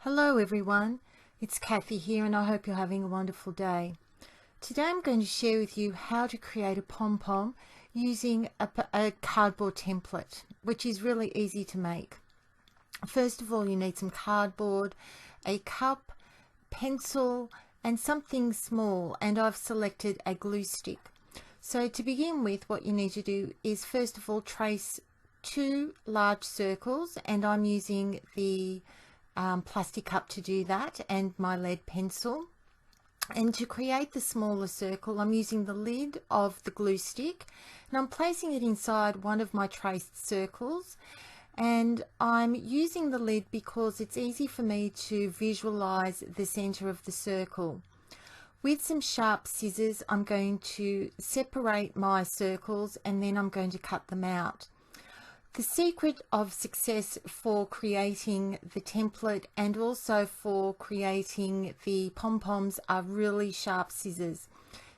Hello everyone, it's Kathy here and I hope you're having a wonderful day. Today I'm going to share with you how to create a pom-pom using a cardboard template, which is really easy to make. First of all, you need some cardboard, a cup, pencil and something small, and I've selected a glue stick. So to begin with, what you need to do is first of all trace two large circles, and I'm using the plastic cup to do that and my lead pencil. And to create the smaller circle, I'm using the lid of the glue stick and I'm placing it inside one of my traced circles, and I'm using the lid because it's easy for me to visualize the center of the circle. With some sharp scissors, I'm going to separate my circles and then I'm going to cut them out. The secret of success for creating the template and also for creating the pom-poms are really sharp scissors.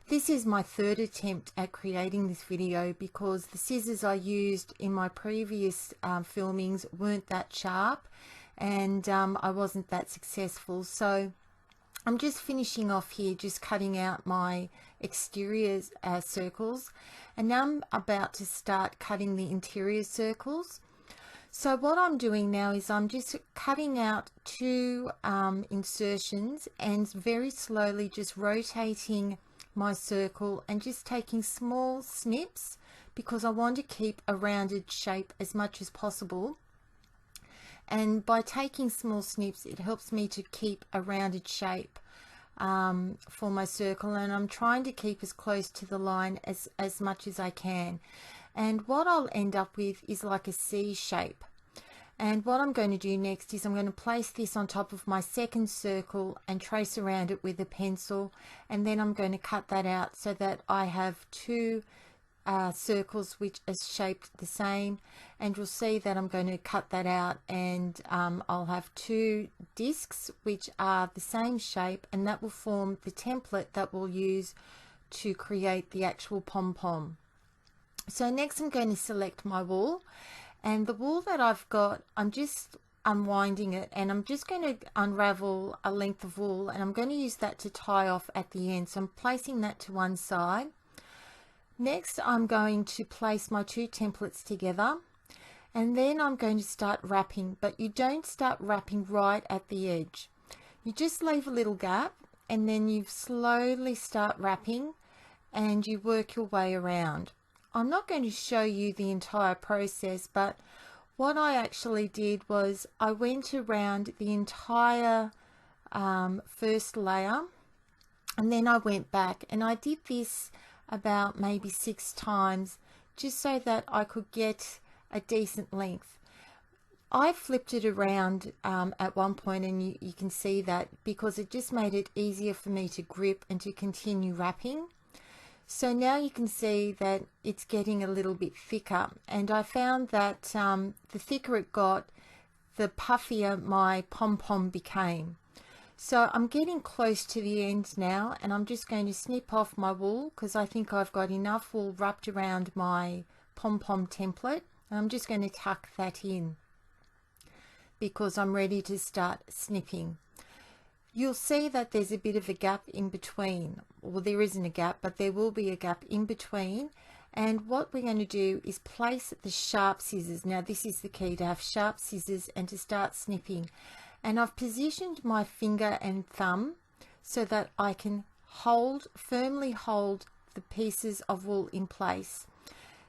This is my third attempt at creating this video because the scissors I used in my previous filmings weren't that sharp, and I wasn't that successful. So I'm just finishing off here, just cutting out my exterior circles, and now I'm about to start cutting the interior circles. So what I'm doing now is I'm just cutting out two insertions and very slowly just rotating my circle and just taking small snips because I want to keep a rounded shape as much as possible. And by taking small snips, it helps me to keep a rounded shape for my circle, and I'm trying to keep as close to the line as much as I can. And what I'll end up with is like a C shape. And what I'm going to do next is I'm going to place this on top of my second circle and trace around it with a pencil, and then I'm going to cut that out so that I have two circles which are shaped the same. And you'll see that I'm going to cut that out, and I'll have two discs which are the same shape, and that will form the template that we'll use to create the actual pom-pom. So next I'm going to select my wool, and the wool that I've got, I'm just unwinding it and I'm just going to unravel a length of wool, and I'm going to use that to tie off at the end. So I'm placing that to one side. Next, I'm going to place my two templates together, and then I'm going to start wrapping, but you don't start wrapping right at the edge. You just leave a little gap, and then you slowly start wrapping and you work your way around. I'm not going to show you the entire process, but what I actually did was I went around the entire first layer, and then I went back and I did this about maybe 6 times just so that I could get a decent length. I flipped it around at one point, and you can see that because it just made it easier for me to grip and to continue wrapping. So now you can see that it's getting a little bit thicker, and I found that the thicker it got, the puffier my pom-pom became. So I'm getting close to the end now, and I'm just going to snip off my wool because I think I've got enough wool wrapped around my pom-pom template, and I'm just going to tuck that in because I'm ready to start snipping. You'll see that there's a bit of a gap in between. Well, there isn't a gap, but there will be a gap in between. And what we're going to do is place the sharp scissors. Now this is the key, to have sharp scissors and to start snipping. And I've positioned my finger and thumb so that I can firmly hold the pieces of wool in place.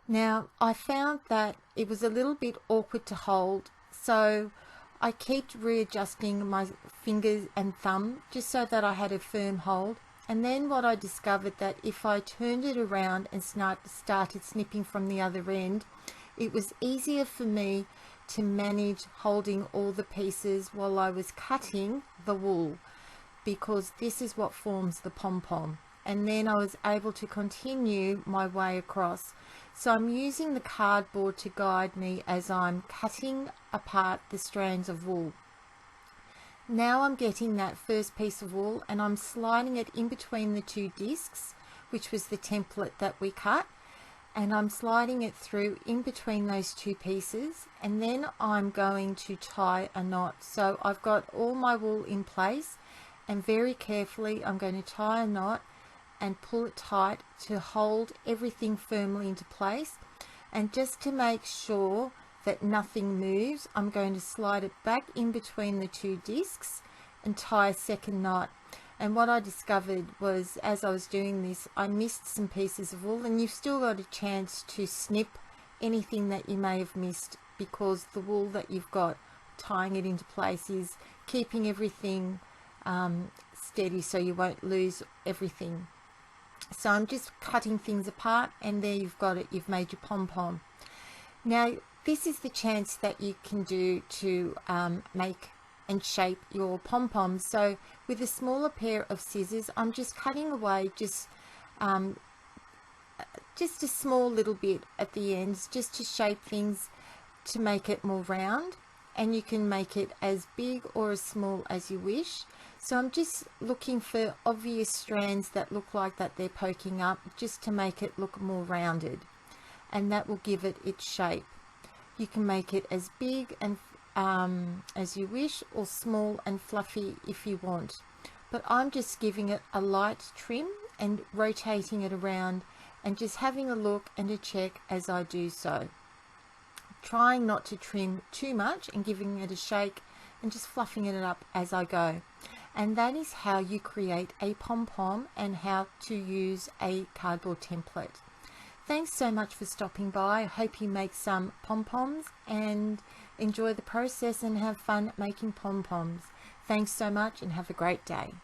Now I found that it was a little bit awkward to hold, so I kept readjusting my fingers and thumb just so that I had a firm hold. And then what I discovered, that if I turned it around and started snipping from the other end, it was easier for me to manage holding all the pieces while I was cutting the wool, because this is what forms the pom-pom. And then I was able to continue my way across. So I'm using the cardboard to guide me as I'm cutting apart the strands of wool. Now I'm getting that first piece of wool and I'm sliding it in between the two discs, which was the template that we cut. and I'm sliding it through in between those two pieces, and then I'm going to tie a knot. So I've got all my wool in place, and very carefully I'm going to tie a knot and pull it tight to hold everything firmly into place. And just to make sure that nothing moves, I'm going to slide it back in between the two discs and tie a second knot. And what I discovered was, as I was doing this, I missed some pieces of wool, and you've still got a chance to snip anything that you may have missed, because the wool that you've got tying it into place is keeping everything steady, so you won't lose everything. So I'm just cutting things apart, and there you've got it. You've made your pom-pom. Now this is the chance that you can do to make and shape your pom-poms. So with a smaller pair of scissors, I'm just cutting away just a small little bit at the ends, just to shape things to make it more round, and you can make it as big or as small as you wish. So I'm just looking for obvious strands that look like that they're poking up, just to make it look more rounded, and that will give it its shape. You can make it as big and as you wish, or small and fluffy if you want, but I'm just giving it a light trim and rotating it around, and just having a look and a check as I do so, trying not to trim too much and giving it a shake and just fluffing it up as I go. And that is how you create a pom-pom and how to use a cardboard template. Thanks so much for stopping by. I hope you make some pom-poms and enjoy the process and have fun making pom-poms. Thanks so much, and have a great day.